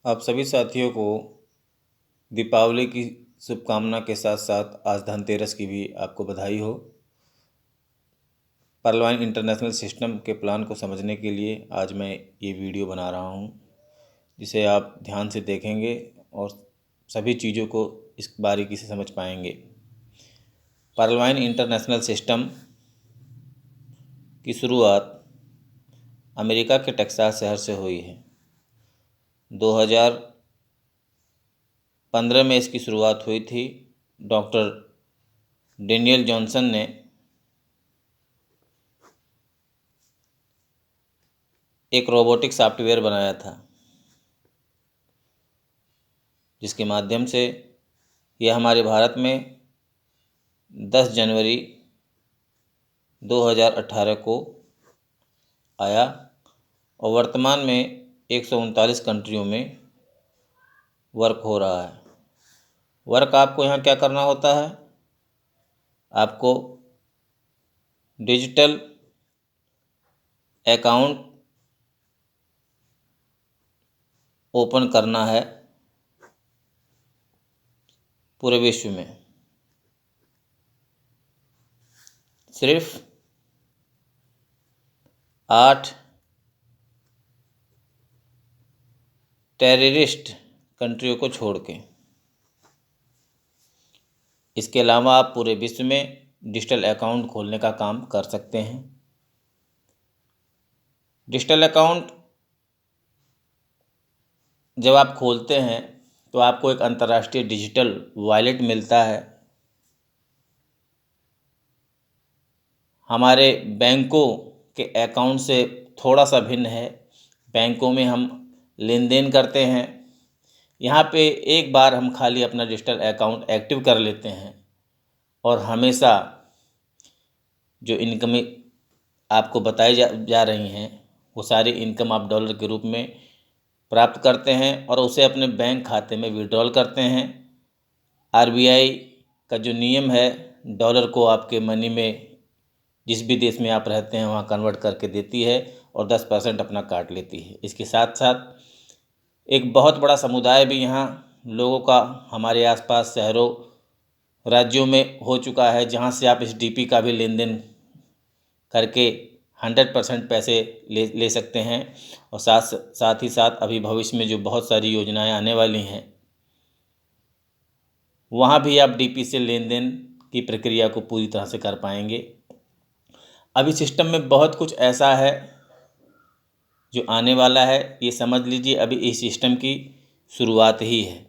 आप सभी साथियों को दीपावली की शुभकामना के साथ साथ आज धनतेरस की भी आपको बधाई हो। पर्लवाइन इंटरनेशनल सिस्टम के प्लान को समझने के लिए आज मैं ये वीडियो बना रहा हूँ, जिसे आप ध्यान से देखेंगे और सभी चीज़ों को इस बारीकी से समझ पाएंगे। पर्लवाइन इंटरनेशनल सिस्टम की शुरुआत अमेरिका के टेक्सास शहर से हुई है। 2015 में इसकी शुरुआत हुई थी। डॉक्टर डेनियल जॉनसन ने एक रोबोटिक सॉफ्टवेयर बनाया था, जिसके माध्यम से यह हमारे भारत में 10 जनवरी 2018 को आया और वर्तमान में 139 कंट्रियों में वर्क हो रहा है। वर्क आपको यहाँ क्या करना होता है? आपको डिजिटल अकाउंट ओपन करना है पूरे विश्व में। सिर्फ 8 टेररिस्ट कंट्रियों को छोड़ के। इसके अलावा आप पूरे विश्व में डिजिटल अकाउंट खोलने का काम कर सकते हैं। डिजिटल अकाउंट जब आप खोलते हैं तो आपको एक अंतर्राष्ट्रीय डिजिटल वॉलेट मिलता है। हमारे बैंकों के अकाउंट से थोड़ा सा भिन्न है। बैंकों में हम लेन देन करते हैं, यहाँ पे एक बार हम खाली अपना डिजिटल अकाउंट एक्टिव कर लेते हैं और हमेशा जो इनकम आपको बताई जा रही हैं वो सारी इनकम आप डॉलर के रूप में प्राप्त करते हैं और उसे अपने बैंक खाते में विड्रॉल करते हैं। आरबीआई का जो नियम है, डॉलर को आपके मनी में जिस भी देश में आप रहते हैं वहाँ कन्वर्ट करके देती है और 10% अपना काट लेती है। इसके साथ साथ एक बहुत बड़ा समुदाय भी यहाँ लोगों का हमारे आसपास शहरों राज्यों में हो चुका है, जहाँ से आप इस डीपी का भी लेन देन करके 100% पैसे ले सकते हैं। और साथ ही साथ अभी भविष्य में जो बहुत सारी योजनाएं आने वाली हैं, वहाँ भी आप डीपी से लेन देन की प्रक्रिया को पूरी तरह से कर पाएंगे। अभी सिस्टम में बहुत कुछ ऐसा है जो आने वाला है, ये समझ लीजिए अभी इस सिस्टम की शुरुआत ही है।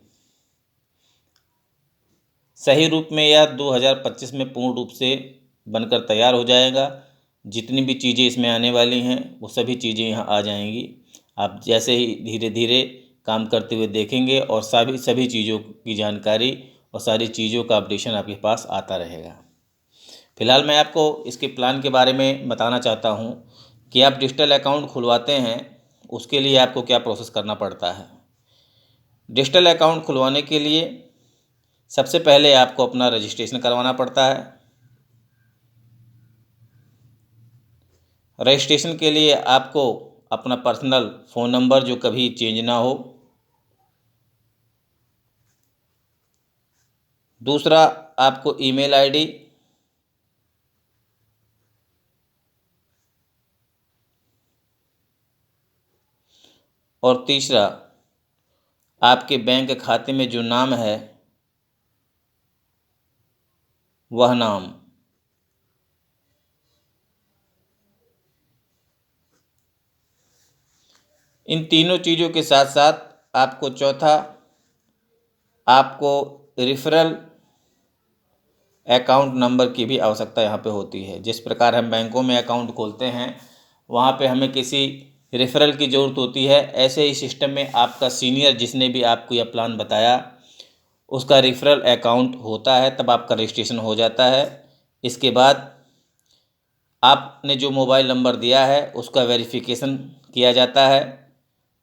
सही रूप में यह 2025 में पूर्ण रूप से बनकर तैयार हो जाएगा। जितनी भी चीज़ें इसमें आने वाली हैं वो सभी चीज़ें यहाँ आ जाएंगी। आप जैसे ही धीरे धीरे काम करते हुए देखेंगे और सभी चीज़ों की जानकारी और सारी चीज़ों का अपडेशन आपके पास आता रहेगा। फ़िलहाल मैं आपको इसके प्लान के बारे में बताना चाहता हूँ कि आप डिजिटल अकाउंट खुलवाते हैं, उसके लिए आपको क्या प्रोसेस करना पड़ता है। डिजिटल अकाउंट खुलवाने के लिए सबसे पहले आपको अपना रजिस्ट्रेशन करवाना पड़ता है। रजिस्ट्रेशन के लिए आपको अपना पर्सनल फ़ोन नंबर जो कभी चेंज ना हो, दूसरा आपको ईमेल आईडी, और तीसरा आपके बैंक खाते में जो नाम है वह नाम। इन तीनों चीज़ों के साथ साथ आपको चौथा आपको रेफरल अकाउंट नंबर की भी आवश्यकता यहाँ पे होती है। जिस प्रकार हम बैंकों में अकाउंट खोलते हैं वहाँ पे हमें किसी रेफरल की ज़रूरत होती है, ऐसे ही सिस्टम में आपका सीनियर जिसने भी आपको यह प्लान बताया उसका रेफरल अकाउंट होता है, तब आपका रजिस्ट्रेशन हो जाता है। इसके बाद आपने जो मोबाइल नंबर दिया है उसका वेरिफिकेशन किया जाता है।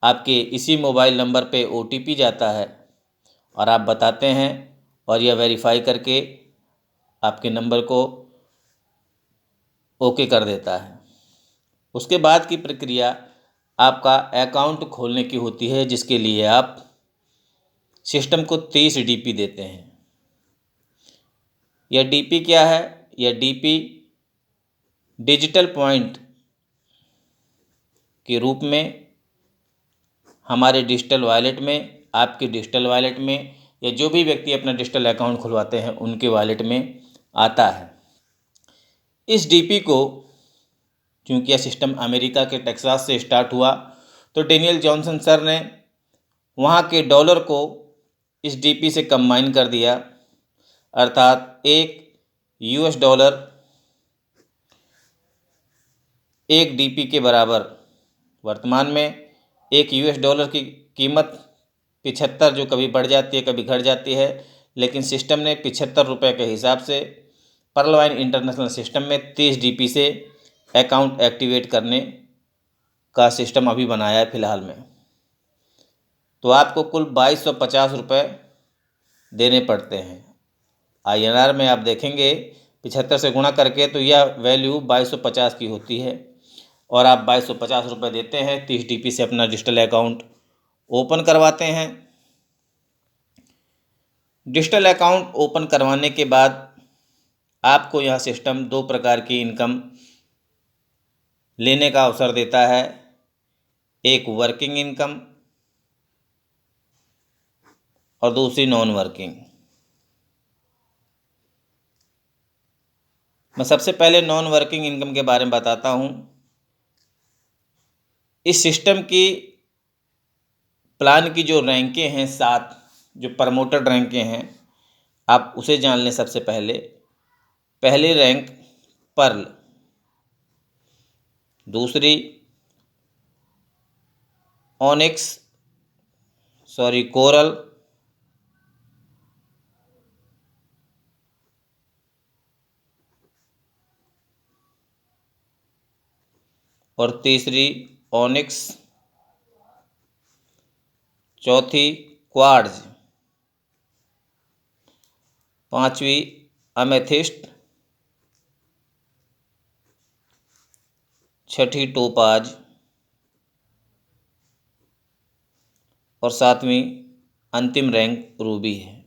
आपके इसी मोबाइल नंबर पे ओटीपी जाता है और आप बताते हैं और यह वेरीफाई करके आपके नंबर को ओके कर देता है। उसके बाद की प्रक्रिया आपका अकाउंट खोलने की होती है, जिसके लिए आप सिस्टम को 30 DP देते हैं। यह DP क्या है? यह DP डिजिटल पॉइंट के रूप में हमारे डिजिटल वॉलेट में, आपके डिजिटल वॉलेट में, या जो भी व्यक्ति अपना डिजिटल अकाउंट खुलवाते हैं उनके वॉलेट में आता है। इस DP को, क्योंकि यह सिस्टम अमेरिका के टेक्सास से स्टार्ट हुआ, तो डेनियल जॉनसन सर ने वहाँ के डॉलर को इस DP से कंबाइन कर दिया, अर्थात एक $1 एक DP के बराबर। वर्तमान में एक $1 की कीमत 75, जो कभी बढ़ जाती है कभी घट जाती है, लेकिन सिस्टम ने 75 रुपये के हिसाब से पर्ल वाइन इंटरनेशनल सिस्टम में 30 DP से अकाउंट एक्टिवेट करने का सिस्टम अभी बनाया है फ़िलहाल में। तो आपको कुल 2250 रुपये देने पड़ते हैं। INR में आप देखेंगे 75 से गुणा करके, तो यह वैल्यू 2250 की होती है, और आप 2250 रुपये देते हैं, 30 DP से अपना डिजिटल अकाउंट ओपन करवाते हैं। डिजिटल अकाउंट ओपन करवाने के बाद आपको यह सिस्टम 2 प्रकार की इनकम लेने का अवसर देता है, एक वर्किंग इनकम और दूसरी नॉन वर्किंग। मैं सबसे पहले नॉन वर्किंग इनकम के बारे में बताता हूँ। इस सिस्टम की प्लान की जो रैंकें हैं, 7 जो प्रमोटेड रैंकें हैं, आप उसे जान लें। सबसे पहली रैंक पर्ल, दूसरी कोरल, और तीसरी ऑनिक्स, चौथी क्वार्ट्ज, पांचवी अमेथिस्ट, छठी टोपाज और 7वीं अंतिम रैंक रूबी है।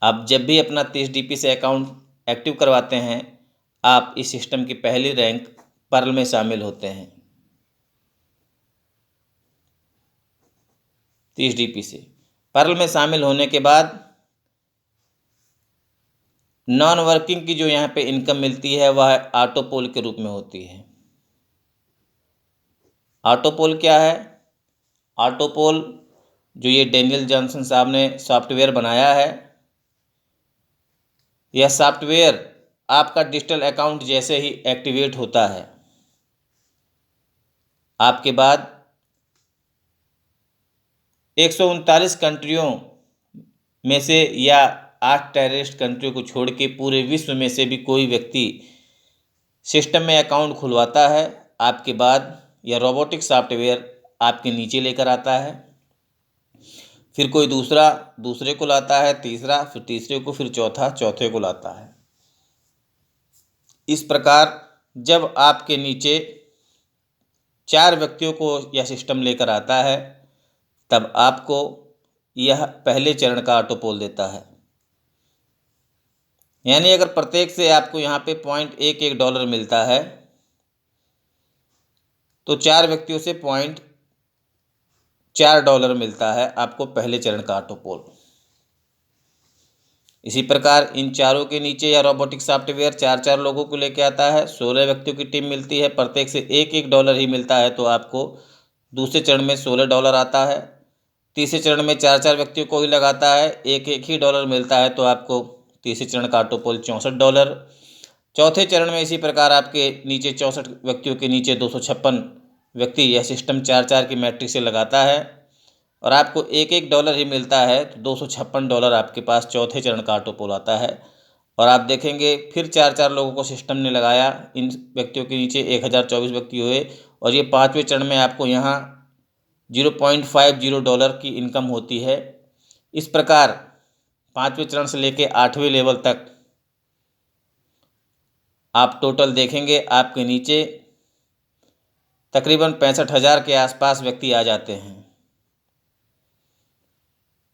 आप जब भी अपना 30 DP से अकाउंट एक्टिव करवाते हैं, आप इस सिस्टम की पहली रैंक पर्ल में शामिल होते हैं 30 DP से। पर्ल में शामिल होने के बाद नॉन वर्किंग की जो यहाँ पे इनकम मिलती है, वह ऑटोपोल के रूप में होती है। ऑटोपोल क्या है? ऑटोपोल जो ये डेनियल जॉनसन साहब ने सॉफ्टवेयर बनाया है, यह सॉफ्टवेयर आपका डिजिटल अकाउंट जैसे ही एक्टिवेट होता है, आपके बाद 139 कंट्रियों में से या 8 टेररिस्ट कंट्रियों को छोड़ के पूरे विश्व में से भी कोई व्यक्ति सिस्टम में अकाउंट खुलवाता है, आपके बाद यह रोबोटिक सॉफ्टवेयर आपके नीचे लेकर आता है। फिर कोई दूसरे को लाता है, तीसरा, फिर तीसरे को, फिर चौथे को लाता है। इस प्रकार जब आपके नीचे 4 व्यक्तियों को यह सिस्टम लेकर आता है, तब आपको यह पहले चरण का ऑटोपोल देता है। यानी अगर प्रत्येक से आपको यहाँ पे $0.11 मिलता है, तो 4 व्यक्तियों से $0.4 मिलता है आपको पहले चरण का ऑटोपोल। इसी प्रकार इन चारों के नीचे या रोबोटिक सॉफ्टवेयर 4 लोगों को लेके आता है, 16 व्यक्तियों की टीम मिलती है, प्रत्येक से $1 ही मिलता है, तो आपको दूसरे चरण में $16 आता है। तीसरे चरण में 4 व्यक्तियों को ही लगाता है, एक ही डॉलर मिलता है, तो आपको तीसरे चरण का ऑटोपोल $64। चौथे चरण में इसी प्रकार आपके नीचे 64 व्यक्तियों के नीचे 256 व्यक्ति यह सिस्टम 4 की मैट्रिक से लगाता है, और आपको $1 ही मिलता है, तो $256 आपके पास चौथे चरण का ऑटोपोल आता है। और आप देखेंगे फिर 4 लोगों को सिस्टम ने लगाया, इन व्यक्तियों के नीचे 1024 व्यक्ति हुए, और ये 5वें चरण में आपको यहाँ $0.50 की इनकम होती है। इस प्रकार 5वें चरण से लेके 8वें लेवल तक आप टोटल देखेंगे, आपके नीचे तकरीबन 65,000 के आसपास व्यक्ति आ जाते हैं।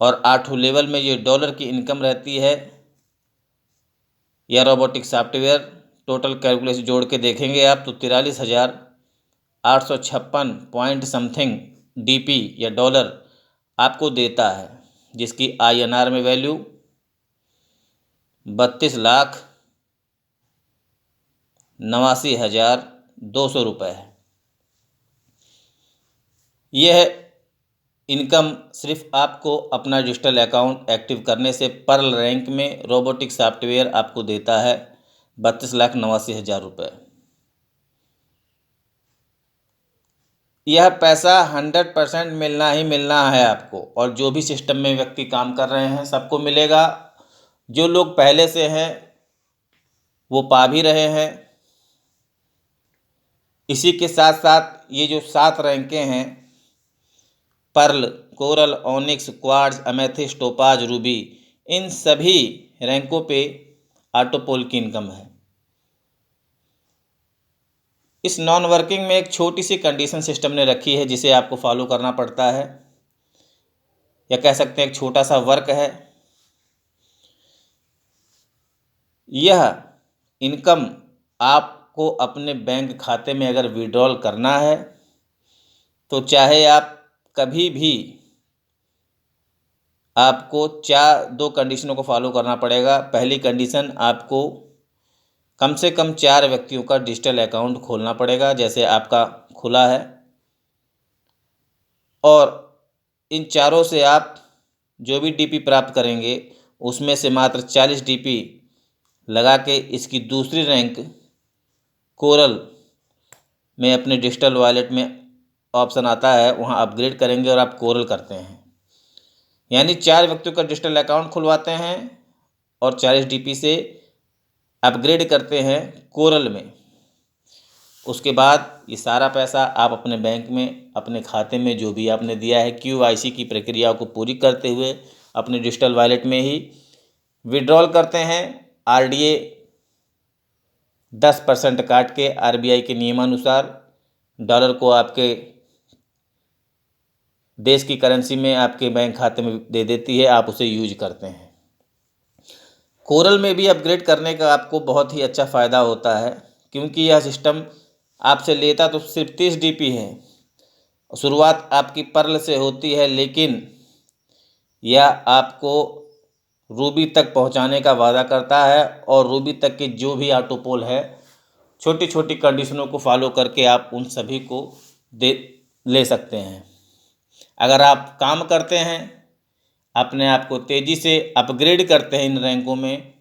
और 8 लेवल में ये डॉलर की इनकम रहती है या रोबोटिक सॉफ्टवेयर। टोटल कैलकुलेशन जोड़ के देखेंगे आप तो 43,856 पॉइंट समथिंग DP या डॉलर आपको देता है, जिसकी INR में वैल्यू 32,89,200 रुपये है। यह इनकम सिर्फ आपको अपना डिजिटल अकाउंट एक्टिव करने से पर्ल रैंक में रोबोटिक सॉफ्टवेयर आपको देता है 32,89,000 रुपये। यह पैसा 100% मिलना ही मिलना है आपको, और जो भी सिस्टम में व्यक्ति काम कर रहे हैं सबको मिलेगा। जो लोग पहले से हैं वो पा भी रहे हैं। इसी के साथ साथ ये जो 7 रैंकें हैं, pearl, coral, onyx, quartz, amethyst, topaz, ruby, इन सभी रैंकों पे ऑटोपोल की इनकम है। इस नॉन वर्किंग में एक छोटी सी कंडीशन सिस्टम ने रखी है जिसे आपको फॉलो करना पड़ता है, या कह सकते हैं एक छोटा सा वर्क है। यह इनकम आपको अपने बैंक खाते में अगर विड्रॉल करना है तो चाहे आप कभी भी, आपको 2 कंडीशनों को फॉलो करना पड़ेगा। पहली कंडीशन, आपको कम से कम 4 व्यक्तियों का डिजिटल अकाउंट खोलना पड़ेगा, जैसे आपका खुला है, और इन चारों से आप जो भी DP प्राप्त करेंगे उसमें से मात्र 40 DP लगा के इसकी दूसरी रैंक कोरल में अपने डिजिटल वॉलेट में ऑप्शन आता है, वहाँ अपग्रेड करेंगे और आप कोरल करते हैं। यानी 4 व्यक्तियों का डिजिटल अकाउंट खुलवाते हैं और 40 DP से अपग्रेड करते हैं कोरल में। उसके बाद ये सारा पैसा आप अपने बैंक में, अपने खाते में जो भी आपने दिया है QIC की प्रक्रिया को पूरी करते हुए अपने डिजिटल वॉलेट में ही विड्रॉल करते हैं। RDA 10% काट के RBI के नियमानुसार डॉलर को आपके देश की करेंसी में आपके बैंक खाते में दे देती है, आप उसे यूज करते हैं। कोरल में भी अपग्रेड करने का आपको बहुत ही अच्छा फ़ायदा होता है, क्योंकि यह सिस्टम आपसे लेता तो सिर्फ 30 DP है। शुरुआत आपकी पर्ल से होती है, लेकिन यह आपको रूबी तक पहुंचाने का वादा करता है, और रूबी तक के जो भी ऑटोपोल है, छोटी छोटी कंडीशनों को फॉलो करके आप उन सभी को ले सकते हैं। अगर आप काम करते हैं, अपने आप को तेज़ी से अपग्रेड करते हैं इन रैंकों में,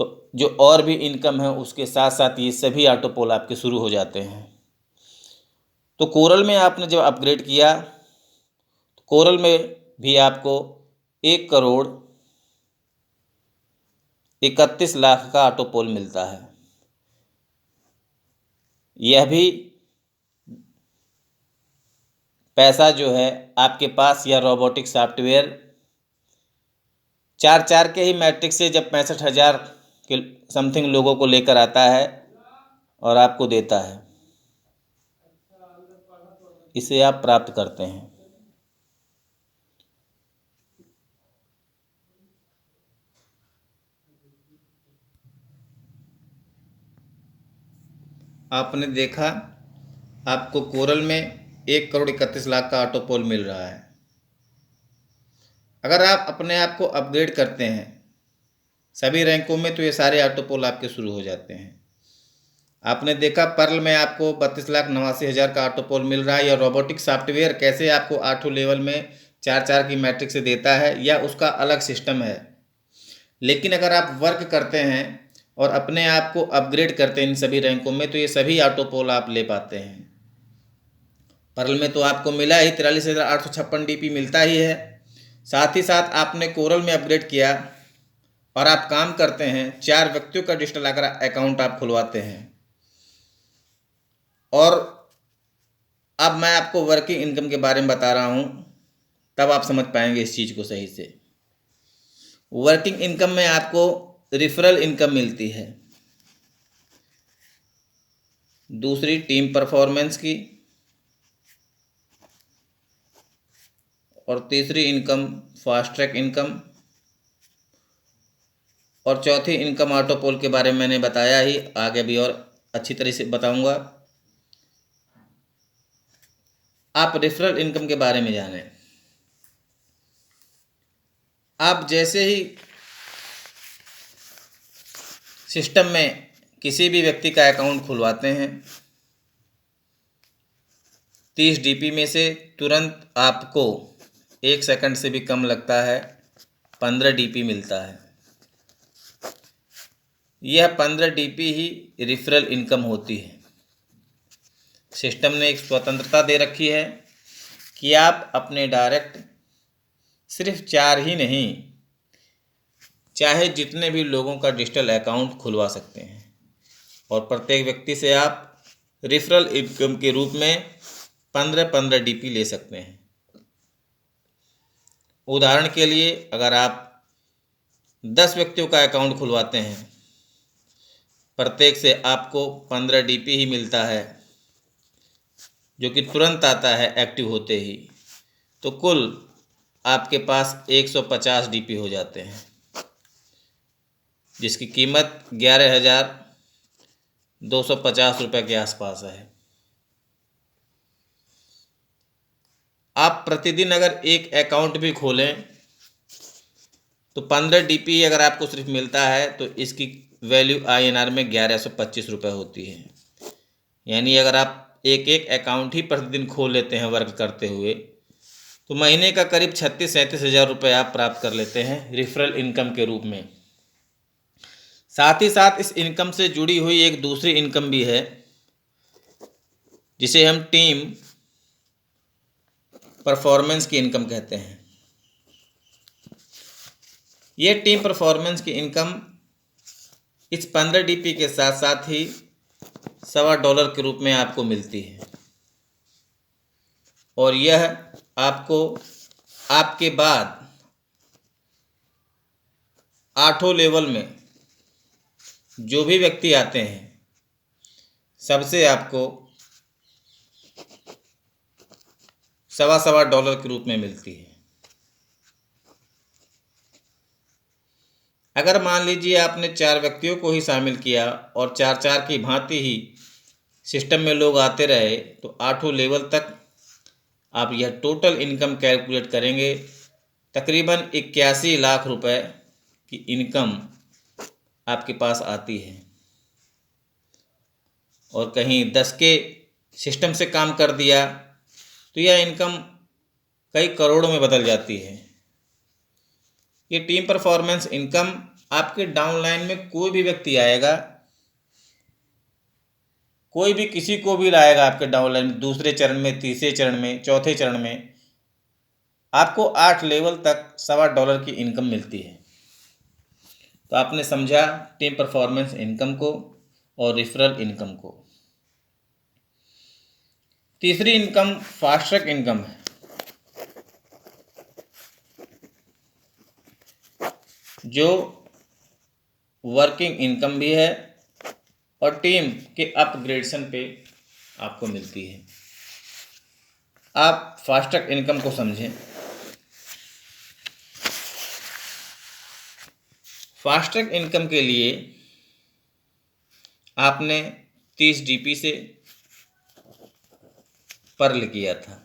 तो जो और भी इनकम है उसके साथ साथ ये सभी ऑटोपोल आपके शुरू हो जाते हैं। तो कोरल में आपने जब अपग्रेड किया तो कोरल में भी आपको 1,31,00,000 का ऑटोपोल मिलता है। यह भी पैसा जो है आपके पास या रोबोटिक सॉफ्टवेयर 4 के ही मैट्रिक से जब 65,000 के समथिंग लोगों को लेकर आता है और आपको देता है, इसे आप प्राप्त करते हैं। आपने देखा आपको कोरल में 1,31,00,000 का ऑटोपोल मिल रहा है। अगर आप अपने आप को अपग्रेड करते हैं सभी रैंकों में तो ये सारे ऑटोपोल आपके शुरू हो जाते हैं। आपने देखा पर्ल में आपको 32,89,000 का ऑटोपोल मिल रहा है, या रोबोटिक सॉफ्टवेयर कैसे आपको 8 लेवल में 4 की मैट्रिक से देता है, या उसका अलग सिस्टम है। लेकिन अगर आप वर्क करते हैं और अपने आप को अपग्रेड करते हैं इन सभी रैंकों में, तो ये सभी ऑटोपोल आप ले पाते हैं। पर्ल में तो आपको मिला ही 43,856 DP मिलता ही है, साथ ही साथ आपने कोरल में अपग्रेड किया और आप काम करते हैं, 4 व्यक्तियों का डिजिटल अकाउंट आप खुलवाते हैं। और अब मैं आपको वर्किंग इनकम के बारे में बता रहा हूँ, तब आप समझ पाएंगे इस चीज़ को सही से। वर्किंग इनकम में आपको रिफरल इनकम मिलती है, दूसरी टीम परफॉर्मेंस की, और तीसरी इनकम फास्ट ट्रैक इनकम, और चौथी इनकम ऑटोपोल के बारे में मैंने बताया ही, आगे भी और अच्छी तरह से बताऊंगा। आप रेफरल इनकम के बारे में जानें। आप जैसे ही सिस्टम में किसी भी व्यक्ति का अकाउंट खुलवाते हैं, 30 DP में से तुरंत आपको 1 सेकंड से भी कम लगता है 15 DP मिलता है। यह 15 DP ही रेफरल इनकम होती है। सिस्टम ने एक स्वतंत्रता दे रखी है कि आप अपने डायरेक्ट सिर्फ 4 ही नहीं, चाहे जितने भी लोगों का डिजिटल अकाउंट खुलवा सकते हैं, और प्रत्येक व्यक्ति से आप रेफरल इनकम के रूप में 15-15 DP ले सकते हैं। उदाहरण के लिए, अगर आप 10 व्यक्तियों का अकाउंट खुलवाते हैं, प्रत्येक से आपको 15 DP ही मिलता है, जो कि तुरंत आता है एक्टिव होते ही, तो कुल आपके पास 150 DP हो जाते हैं, जिसकी कीमत 11,250 रुपये के आसपास है। आप प्रतिदिन अगर एक अकाउंट भी खोलें तो 15 DP अगर आपको सिर्फ मिलता है तो इसकी वैल्यू INR में 1125 रुपये होती है। यानी अगर आप एक एक अकाउंट ही प्रतिदिन खोल लेते हैं वर्क करते हुए, तो महीने का करीब 36-37 हज़ार रुपये आप प्राप्त कर लेते हैं रेफरल इनकम के रूप में। साथ ही साथ इस इनकम से जुड़ी हुई एक दूसरी इनकम भी है, जिसे हम टीम परफॉर्मेंस की इनकम कहते हैं। ये टीम परफॉर्मेंस की इनकम इस 15 DP के साथ साथ ही $1.25 के रूप में आपको मिलती है, और यह आपको आपके बाद 8 लेवल में जो भी व्यक्ति आते हैं, सबसे आपको $1.25 के रूप में मिलती है। अगर मान लीजिए आपने 4 व्यक्तियों को ही शामिल किया और 4-4 की भांति ही सिस्टम में लोग आते रहे, तो 8 लेवल तक आप यह टोटल इनकम कैलकुलेट करेंगे, तकरीबन 81 लाख रुपए की इनकम आपके पास आती है। और कहीं 10 के सिस्टम से काम कर दिया तो यह इनकम कई करोड़ों में बदल जाती है। ये टीम परफॉर्मेंस इनकम आपके डाउनलाइन में कोई भी व्यक्ति आएगा, कोई भी किसी को भी लाएगा आपके डाउनलाइन में, दूसरे चरण में, तीसरे चरण में, चौथे चरण में, आपको 8 लेवल तक $1.25 की इनकम मिलती है। तो आपने समझा टीम परफॉर्मेंस इनकम को और रेफरल इनकम को। तीसरी इनकम फास्ट ट्रैक इनकम है, जो वर्किंग इनकम भी है और टीम के अपग्रेडेशन पे आपको मिलती है। आप फास्ट ट्रैक इनकम को समझें। फास्ट ट्रैक इनकम के लिए आपने 30 DP से पर्ल किया था,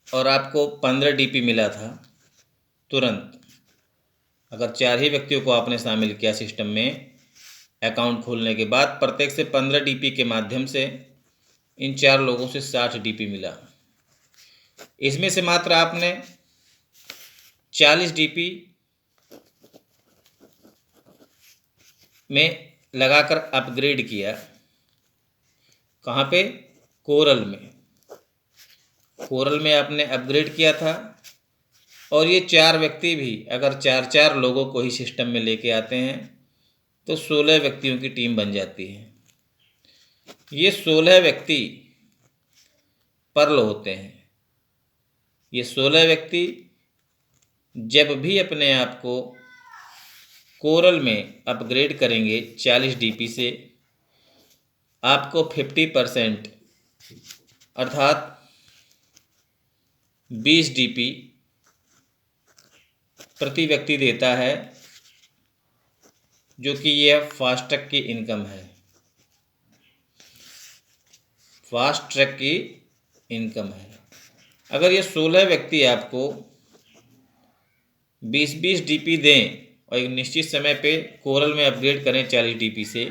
और आपको 15 DP मिला था तुरंत। अगर 4 ही व्यक्तियों को आपने शामिल किया सिस्टम में अकाउंट खोलने के बाद, प्रत्येक से 15 DP के माध्यम से इन 4 लोगों से 60 DP मिला। इसमें से मात्र आपने 40 DP में लगाकर अपग्रेड किया। कहाँ पे? कोरल में। कोरल में आपने अपग्रेड किया था, और ये 4 व्यक्ति भी अगर 4-4 लोगों को ही सिस्टम में लेके आते हैं तो 16 व्यक्तियों की टीम बन जाती है। ये 16 व्यक्ति पर्ल होते हैं। ये 16 व्यक्ति जब भी अपने आप को कोरल में अपग्रेड करेंगे 40 DP से, आपको 50% अर्थात 20 DP प्रति व्यक्ति देता है, जो कि यह फास्ट ट्रैक की इनकम है। फास्ट ट्रैक की इनकम है। अगर ये 16 व्यक्ति आपको 20-20 DP दें और एक निश्चित समय पे कोरल में अपग्रेड करें 40 DP से,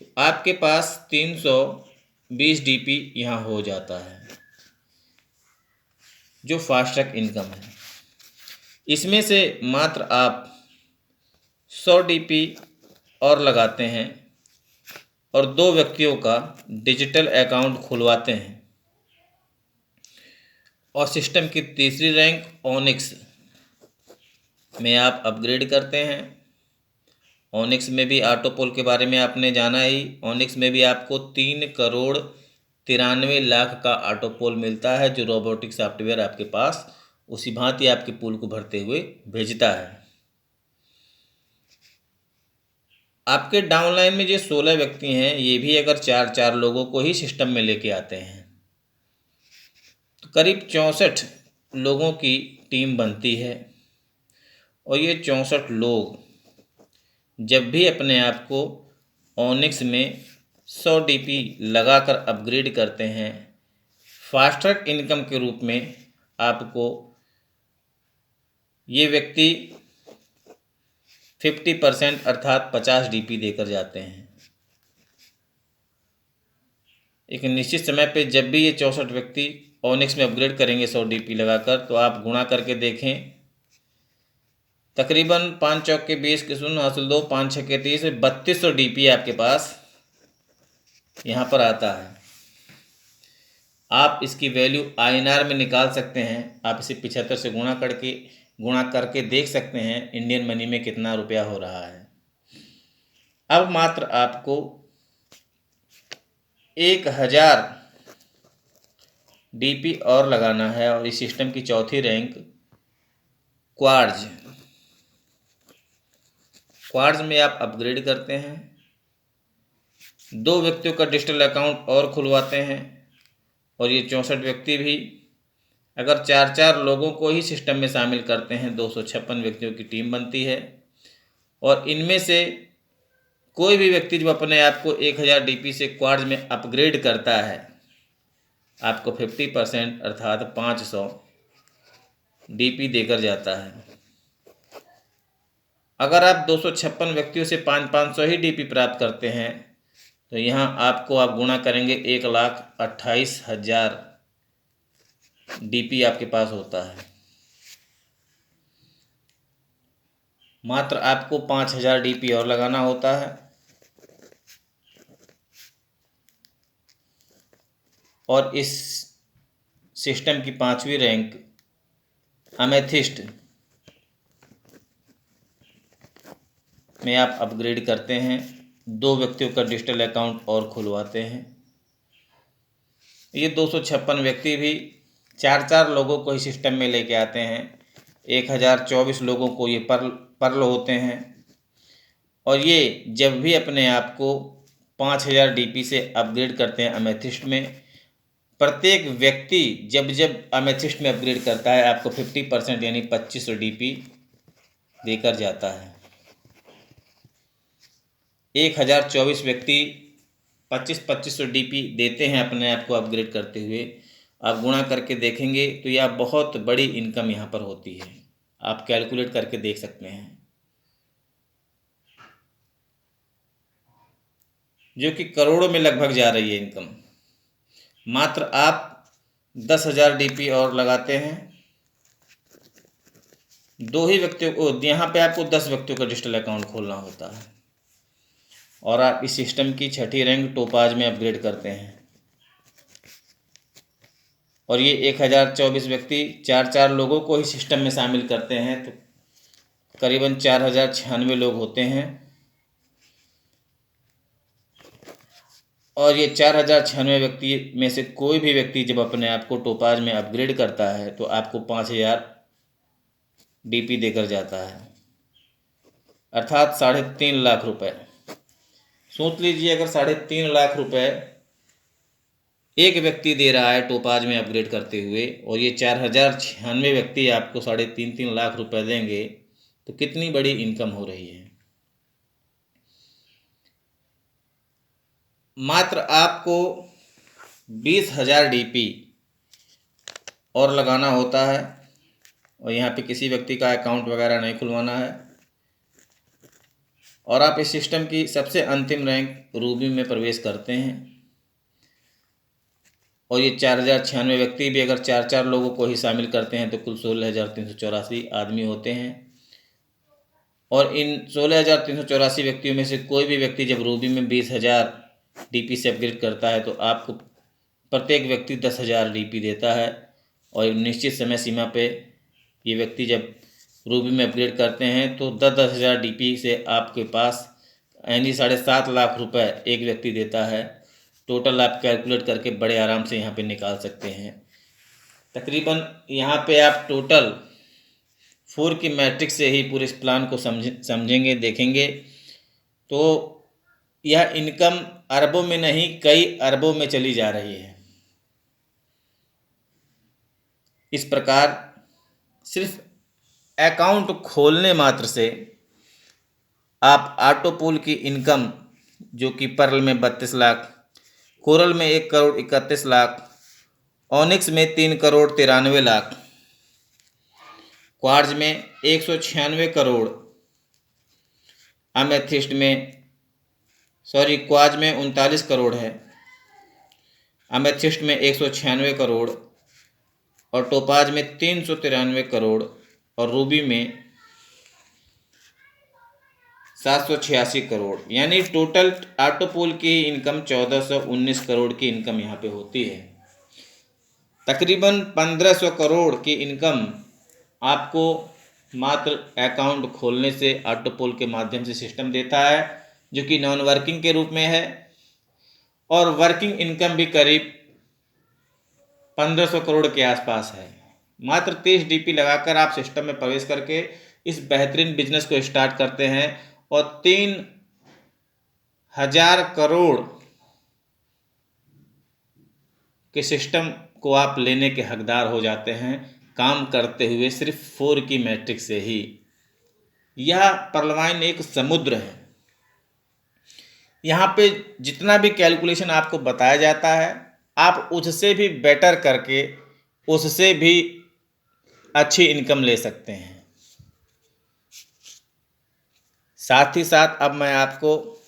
तो आपके पास 320 DP यहाँ हो जाता है, जो फास्ट ट्रैक इनकम है। इसमें से मात्र आप 100 DP और लगाते हैं और 2 व्यक्तियों का डिजिटल अकाउंट खुलवाते हैं और सिस्टम की तीसरी रैंक ओनिक्स में आप अपग्रेड करते हैं। ओनिक्स में भी ऑटोपोल के बारे में आपने जाना ही। ओनिक्स में भी आपको 3,93,00,000 का ऑटोपोल मिलता है, जो रोबोटिक सॉफ्टवेयर आपके पास उसी भांति आपके पूल को भरते हुए भेजता है। आपके डाउनलाइन में जो 16 व्यक्ति हैं, ये भी अगर 4-4 लोगों को ही सिस्टम में लेके आते हैं तो करीब 64 लोगों की टीम बनती है। और ये 64 लोग जब भी अपने आप को ओनिक्स में 100 DP लगाकर अपग्रेड करते हैं, फास्ट ट्रैक इनकम के रूप में आपको ये व्यक्ति 50% अर्थात 50 DP देकर जाते हैं। एक निश्चित समय पे जब भी ये 64 व्यक्ति ओनिक्स में अपग्रेड करेंगे 100 DP लगाकर, तो आप गुणा करके देखें, तकरीबन 5 चौक के 20 के 0 हासिल 2, 5 छक्के 30, 3200 DP आपके पास यहाँ पर आता है। आप इसकी वैल्यू INR में निकाल सकते हैं। आप इसे 75 से गुणा करके देख सकते हैं इंडियन मनी में कितना रुपया हो रहा है। अब मात्र आपको 1000 DP और लगाना है और इस सिस्टम की चौथी रैंक क्वार्ट्ज में आप अपग्रेड करते हैं। 2 व्यक्तियों का डिजिटल अकाउंट और खुलवाते हैं और ये 64 व्यक्ति भी अगर 4-4 लोगों को ही सिस्टम में शामिल करते हैं, 256 व्यक्तियों की टीम बनती है। और इनमें से कोई भी व्यक्ति जो अपने आप को 1000 DP से क्वार्ट्ज में अपग्रेड करता है, आपको 50% अर्थात 500 DP देकर जाता है। अगर आप 256 व्यक्तियों से 500 ही DP प्राप्त करते हैं, तो यहाँ आपको आप गुणा करेंगे 1,28,000 DP आपके पास होता है। मात्र आपको 5,000 DP और लगाना होता है और इस सिस्टम की 5वीं रैंक अमेथिस्ट में आप अपग्रेड करते हैं। 2 व्यक्तियों का डिजिटल अकाउंट और खुलवाते हैं। ये 256 व्यक्ति भी 4-4 लोगों को ही सिस्टम में लेके आते हैं। 1024 लोगों को ये पर्ल होते हैं और ये जब भी अपने आप को 5000 DP से अपग्रेड करते हैं अमेथिस्ट में, प्रत्येक व्यक्ति जब अमेथिस्ट में अपग्रेड करता है, आपको 50% यानी 2500 DP देकर जाता है। 1024 व्यक्ति 2500 DP देते हैं अपने आप को अपग्रेड करते हुए। आप गुणा करके देखेंगे तो यह बहुत बड़ी इनकम यहाँ पर होती है। आप कैलकुलेट करके देख सकते हैं, जो कि करोड़ों में लगभग जा रही है इनकम। मात्र आप 10,000 DP और लगाते हैं। 2 ही व्यक्तियों को, यहाँ पे आपको 10 व्यक्तियों का डिजिटल अकाउंट खोलना होता है और आप इस सिस्टम की 6ठी रैंक टोपाज में अपग्रेड करते हैं। और ये 1024 व्यक्ति 4-4 लोगों को ही सिस्टम में शामिल करते हैं, तो करीबन 4096 लोग होते हैं। और ये 4096 व्यक्ति में से कोई भी व्यक्ति जब अपने आप को टोपाज में अपग्रेड करता है, तो आपको 5000 DP देकर जाता है, अर्थात 3.5 लाख रुपए। सोच लीजिए अगर 3.5 लाख रुपए एक व्यक्ति दे रहा है टोपाज में अपग्रेड करते हुए, और ये 4096 व्यक्ति आपको 3.5 लाख रुपए देंगे, तो कितनी बड़ी इनकम हो रही है। मात्र आपको 20,000 DP और लगाना होता है, और यहाँ पे किसी व्यक्ति का अकाउंट वगैरह नहीं खुलवाना है, और आप इस सिस्टम की सबसे अंतिम रैंक रूबी में प्रवेश करते हैं। और ये 4096 व्यक्ति भी अगर 4 लोगों को ही शामिल करते हैं तो कुल 16,384 आदमी होते हैं। और इन 16,384 व्यक्तियों में से कोई भी व्यक्ति जब रूबी में 20,000 DP से अपग्रेड करता है तो आपको प्रत्येक व्यक्ति 10,000 DP देता है। और निश्चित समय सीमा पे ये व्यक्ति जब रूबी में अपग्रेड करते हैं तो 10,000 DP से आपके पास यानी 7.5 लाख रुपए एक व्यक्ति देता है। टोटल आप कैलकुलेट करके बड़े आराम से यहाँ पे निकाल सकते हैं। तकरीबन यहाँ पे आप टोटल 4 की मैट्रिक्स से ही पूरे इस प्लान को समझेंगे, देखेंगे तो यह इनकम अरबों में नहीं कई अरबों में चली जा रही है। इस प्रकार सिर्फ अकाउंट खोलने मात्र से आप ऑटो पूल की इनकम जो कि पर्ल में 32 लाख, कोरल में 1,31,00,000, ऑनिक्स में 3,93,00,000, क्वार्ज में 196 करोड़, अमेथिस्ट में क्वार्ज में 39 करोड़ है, अमेथिस्ट में 196 करोड़, और टोपाज में 393 करोड़, और रूबी में 786 करोड़। यानी टोटल ऑटो पूल की इनकम 1,419 करोड़ की इनकम यहाँ पे होती है। तकरीबन 1,500 करोड़ की इनकम आपको मात्र अकाउंट खोलने से ऑटो पूल के माध्यम से सिस्टम देता है, जो कि नॉन वर्किंग के रूप में है। और वर्किंग इनकम भी करीब 1,500 करोड़ के आसपास है। मात्र 30 DP लगाकर आप सिस्टम में प्रवेश करके इस बेहतरीन बिजनेस को स्टार्ट करते हैं और 3,000 करोड़ के सिस्टम को आप लेने के हकदार हो जाते हैं, काम करते हुए सिर्फ 4 की मैट्रिक्स से ही। यह पर्लवाइन एक समुद्र है। यहाँ पे जितना भी कैलकुलेशन आपको बताया जाता है, आप उससे भी बेटर करके उससे भी अच्छी इनकम ले सकते हैं। साथ ही साथ अब मैं आपको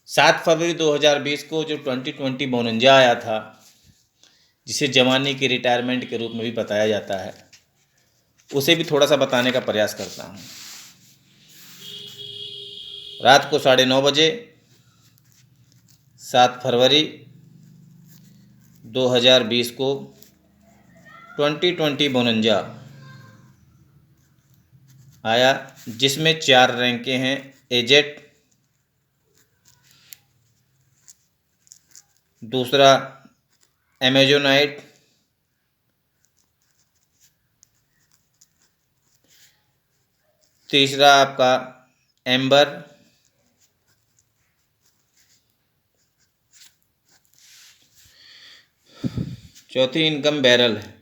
7 फरवरी 2020 को जो 2020 बोनंजा आया था, जिसे जवानी के रिटायरमेंट के रूप में भी बताया जाता है, उसे भी थोड़ा सा बताने का प्रयास करता हूँ। रात को 9:30 बजे 7 फरवरी 2020 को 2020 बोनंजा आया, जिसमें 4 रैंकें हैं। एजेट, दूसरा एमेजोनाइट, तीसरा आपका एम्बर, चौथी इनकम बैरल है।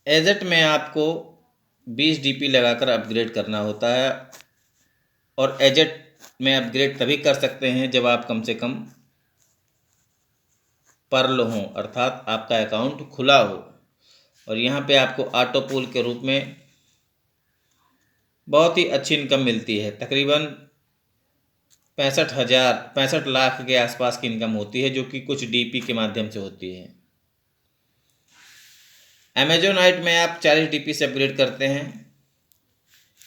एजेट में आपको 20 DP लगाकर अपग्रेड करना होता है, और एजेट में अपग्रेड तभी कर सकते हैं जब आप कम से कम पर्ल हों, अर्थात आपका अकाउंट खुला हो। और यहाँ पे आपको ऑटो पूल के रूप में बहुत ही अच्छी इनकम मिलती है। तकरीबन 65 लाख के आसपास की इनकम होती है, जो कि कुछ DP के माध्यम से होती है। अमेजोनाइट में आप 40 DP से अपग्रेड करते हैं।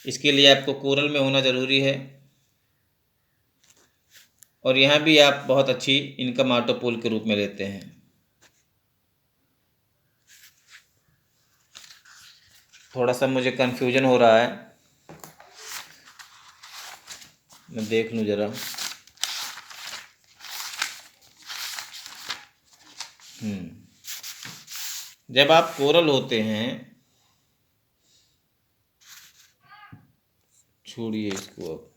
इसके लिए आपको कोरल में होना ज़रूरी है, और यहाँ भी आप बहुत अच्छी इनकम ऑटो पूल के रूप में लेते हैं। थोड़ा सा मुझे कन्फ्यूजन हो रहा है, मैं देख लूँ ज़रा। जब आप कोरल होते हैं छोड़िए इसको अब।